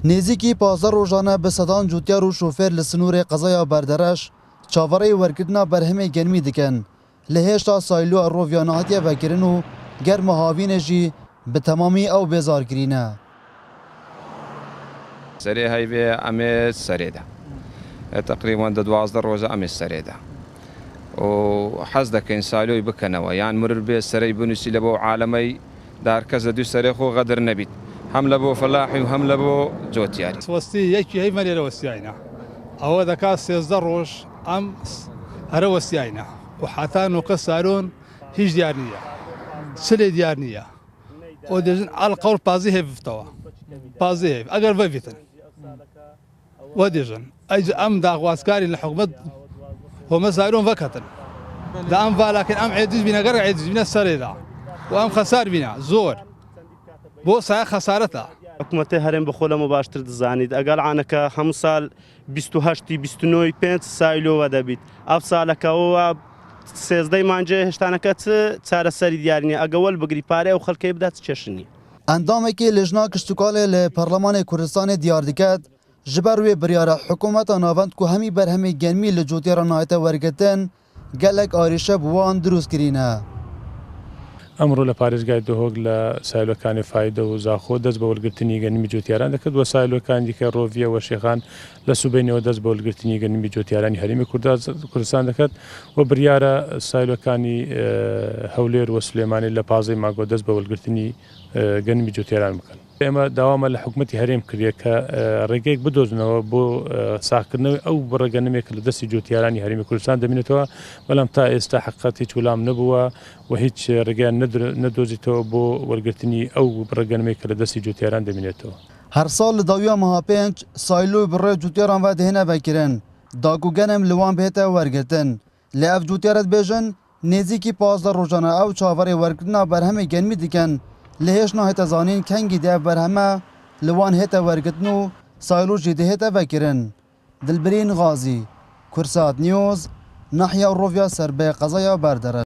نزیکی 15 روزانه به سدان جوتیار و شوفر لسنور قضایا بردرش چاوره ورکردنا برهمه گرمی دکن لهشتا سایلو رویاناتی وکرن و گرم هاوین جی به تمامی او بیزار کرینه. سری های به امید سریده تقریبا 12 روز امید سریده و حز دکن سایلوی بکنوا یعنی مرر به سری بنوسی لبو عالمی در کس دو سری خو قدر نبید هم لبو فلاحی و هم لبو جوتیاری. وستی یکی هی ملی روستیاینا او ذکر 13 روز ام هر وستیاینا و حتی نقص سالون هیچ دیار نیه سلی دیار نیه و دیجن القول بازی هفتوا بازی اگر وفیتن و دیجن ایج ام داغواسکاری الحکومت هم سالون وقتن دا ام ولكن ام عديد بنا قرع عديد بنا السريرة وام خسار بنا زور بو ساعة خسارتها حکومت هرم بخوله مباشر دزانید اگر عنك هم سال 28 29 5 سایلو ودا بید اف سالک او 13 مانجه هشتانکت چار سری دیارنی اگول بگری پاره او خلک بدات چشنی اندامه که لجنا کشتکاله لپارلمان کردستان دیار دکد جبروی بریاره حکومت ناوند که همی برهمی گرمی لجوتیار نایت ورگتن گلک آریشه بوان دروست کرینه. ئەمڕۆ لە پارێزگای دهۆک لە سایلۆکانی فایدە و زاخۆ دەست بە وەرگرتنی گەنمی جوتیاران دەکرد و سایلۆکانی کە ڕۆڤیە و شێخان لە سوبینەوە دەست بە وەرگرتنی گەنمی جوتیارانی هەرێمی کوردستان دەکات و بریارە سایلۆکانی هەولێر و سلێمانی لە پازەی ماگۆ دەست بە وەرگرتنی گەنمی جوتیاران بکەن. ئێمە داوامە لە حکوومەتی هەرێم کردێت کە ڕێگەیەک بدۆزنەوە بۆ ساکردنەوەی ئەو بڕەگەنمێک لە دەستی جوتیارانی هەرێمی کوردستان دەبینێتەوە بەڵام تا ئێستا حقیقەت هیچ وەڵام نەبووە و هیچ ڕێگەیان نەدۆزیتەوە بۆ وەرگرتنی ئەو بڕەگەنمێک کە لە دەستی جوتیاران دەبینێتەوە. هەر ساڵ لە داویا مەها پێنج سایلۆ بڕێ جوتیاران وا دەهێنە بەکردن داگوگەنم لەوان بێتە وەرگرتن لە ئەف جوتیارەت بێژن نێزیکی 15 ڕۆژانە ئەو چاوەڕێ وەرگرتنا بەرهەمی گەنمی دکەن لە هێشنا هێتە زانین کەنگی دێ بەرهەمە لەوان هێتە وەرگرتن و سایلۆ جی دەهێتە بەکردن. دلبرین غازی کورسات نیوز ناحیە ڕۆڤیا سەر بە قەزایا بەردەرە.